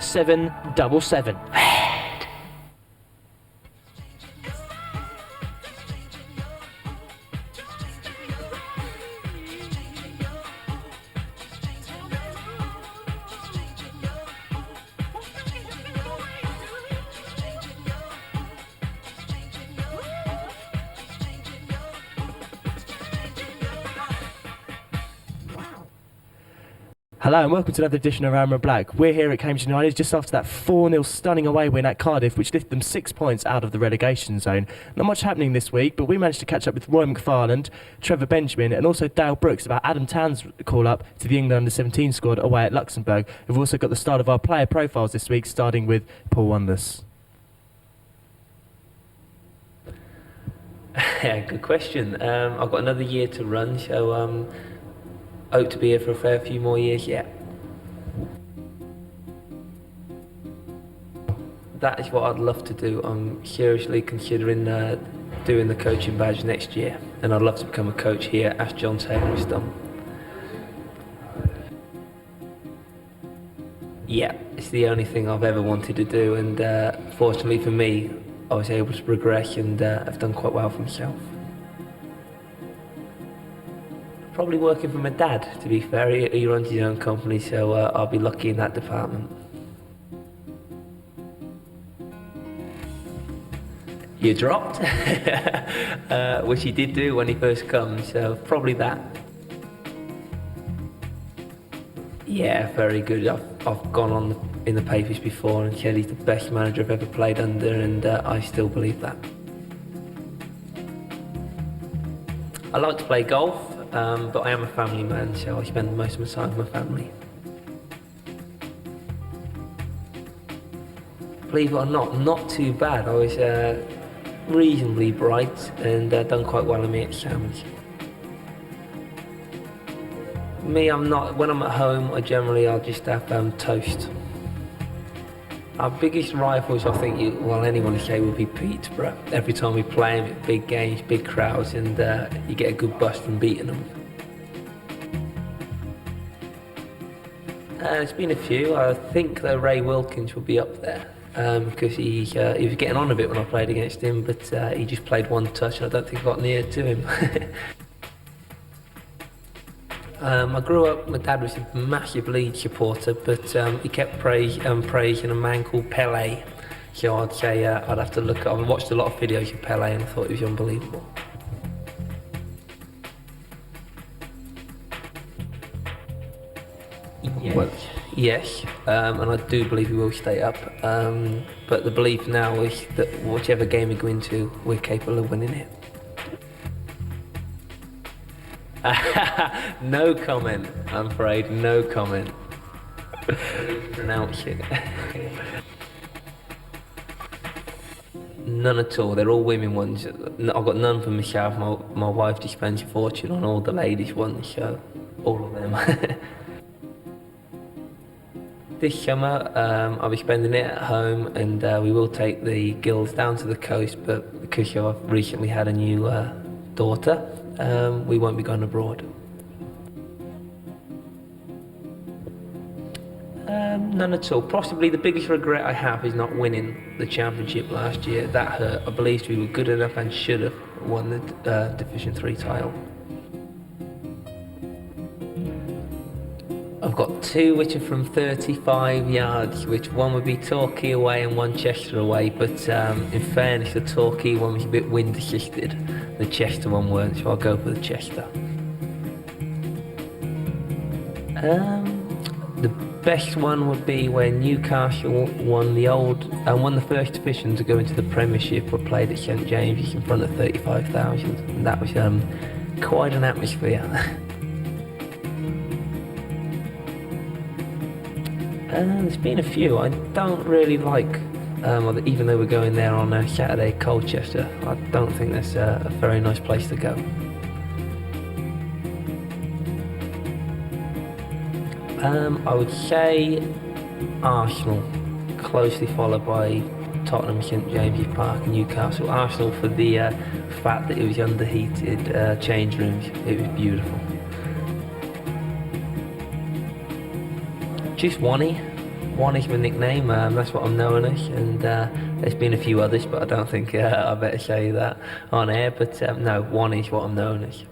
777. Hello and welcome to another edition of Armour Black. We're here at Cambridge United just after that 4-0 stunning away win at Cardiff, which lifted them 6 points out of the relegation zone. Not much happening this week, but we managed to catch up with Roy McFarland, Trevor Benjamin and also Dale Brooks about Adam Tan's call-up to the England Under-17 squad away at Luxembourg. We've also got the start of our player profiles this week, starting with Paul Wanless. Yeah, good question. I've got another year to run, so hope to be here for a fair few more years yet. That is what I'd love to do. I'm seriously considering doing the coaching badge next year, and I'd love to become a coach here, as John Taylor has done. Yeah, it's the only thing I've ever wanted to do, and fortunately for me, I was able to progress and have done quite well for myself. Probably working for my dad, to be fair. He runs his own company, so I'll be lucky in that department. You dropped, which he did do when he first comes, so probably that. Yeah, very good. I've gone on in the papers before and said he's the best manager I've ever played under, and I still believe that. I like to play golf. But I am a family man, so I spend most of my time with my family. Believe it or not too bad. I was reasonably bright and done quite well in my exams. Me, when I'm at home, I'll just have toast. Our biggest rivals, I think, anyone would say would be Peterborough. Every time we play them, it's big games, big crowds, and you get a good buzz from beating them. There's been a few. I think that Ray Wilkins will be up there because he was getting on a bit when I played against him, but he just played one touch, and I don't think I got near to him. I grew up, my dad was a massive Leeds supporter, but he kept praising a man called Pelé. So I'd say I'd have to look up. I watched a lot of videos of Pelé and I thought he was unbelievable. Yes, and I do believe we will stay up. But the belief now is that whichever game we go into, we're capable of winning it. No comment, I'm afraid, no comment. Pronounce it. None at all, they're all women ones. I've got none for myself. My wife just spends a fortune on all the ladies ones, so all of them. This summer, I'll be spending it at home, and we will take the girls down to the coast, but because I've recently had a new daughter, we won't be going abroad. None at all. Possibly the biggest regret I have is not winning the championship last year. That hurt. I believed we were good enough and should have won the Division 3 title. I've got two which are from 35 yards, which one would be Torquay away and one Chester away, but in fairness, the Torquay one was a bit wind assisted, the Chester one weren't, so I'll go for the Chester. The best one would be when Newcastle won the first division to go into the Premiership, or played at St James's in front of 35,000, and that was quite an atmosphere. There's been a few. I don't really like, even though we're going there on Saturday, Colchester, I don't think that's a very nice place to go. I would say Arsenal, closely followed by Tottenham, St James's Park and Newcastle. Arsenal for the fact that it was underheated change rooms, it was beautiful. Just Wanny, One is my nickname, that's what I'm known as, and there's been a few others, but I don't think I better say that on air, but no, one is what I'm known as.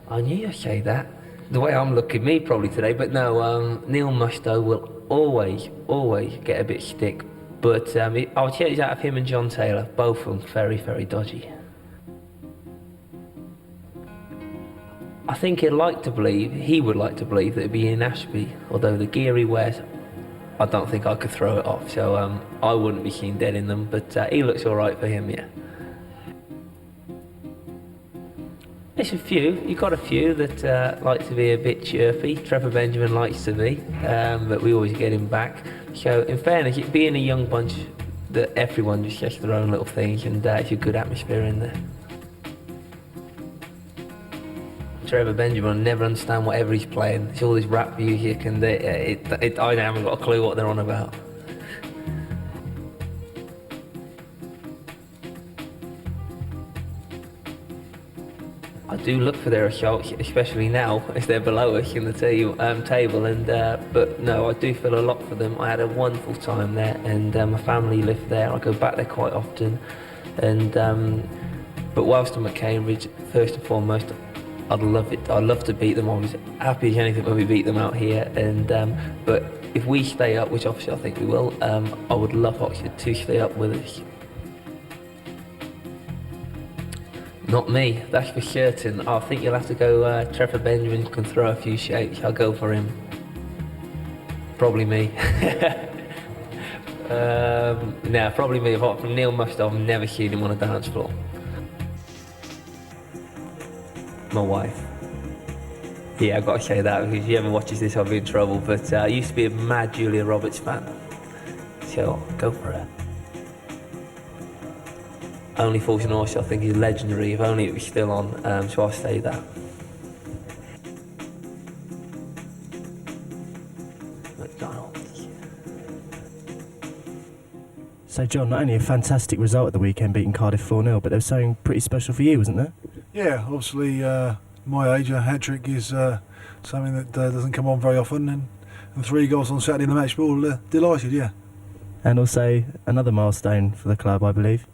I knew you'd say that. The way I'm looking, me probably today, but no, Neil Musto will always get a bit stick, but I'll change out of him and John Taylor, both of them very, very dodgy. I think he would like to believe that it'd be in Ashby, although the gear he wears, I don't think I could throw it off, so I wouldn't be seen dead in them, but he looks alright for him, yeah. There's a few, you've got a few that like to be a bit chirpy. Trevor Benjamin likes to be, but we always get him back. So in fairness, being a young bunch, that everyone just gets their own little things, and it's a good atmosphere in there. Trevor Benjamin, I never understand whatever he's playing. It's all this rap music, and I haven't got a clue what they're on about. I do look for their assaults, especially now as they're below us in the table. And but no, I do feel a lot for them. I had a wonderful time there, and my family lived there. I go back there quite often, and but whilst I'm at Cambridge, first and foremost, I'd love it. I'd love to beat them. I was happy as anything when we beat them out here. And but if we stay up, which obviously I think we will, I would love Oxford to stay up with us. Not me, that's for certain. I think you'll have to go. Trevor Benjamin can throw a few shapes. I'll go for him. Probably me. No, probably me. Apart from Neil Musto, I've never seen him on a dance floor. My wife. Yeah, I've got to say that, because if she ever watches this, I'll be in trouble. But I used to be a mad Julia Roberts fan, so go for her. Only Fools and Horses, I think, is legendary. If only it was still on, so I'll say that. McDonald's. So John, not only a fantastic result at the weekend beating Cardiff 4-0, but there was something pretty special for you, wasn't there? Yeah, obviously, my age, a hat-trick is something that doesn't come on very often, and 3 goals on Saturday in the match ball, delighted, yeah. And also another milestone for the club, I believe.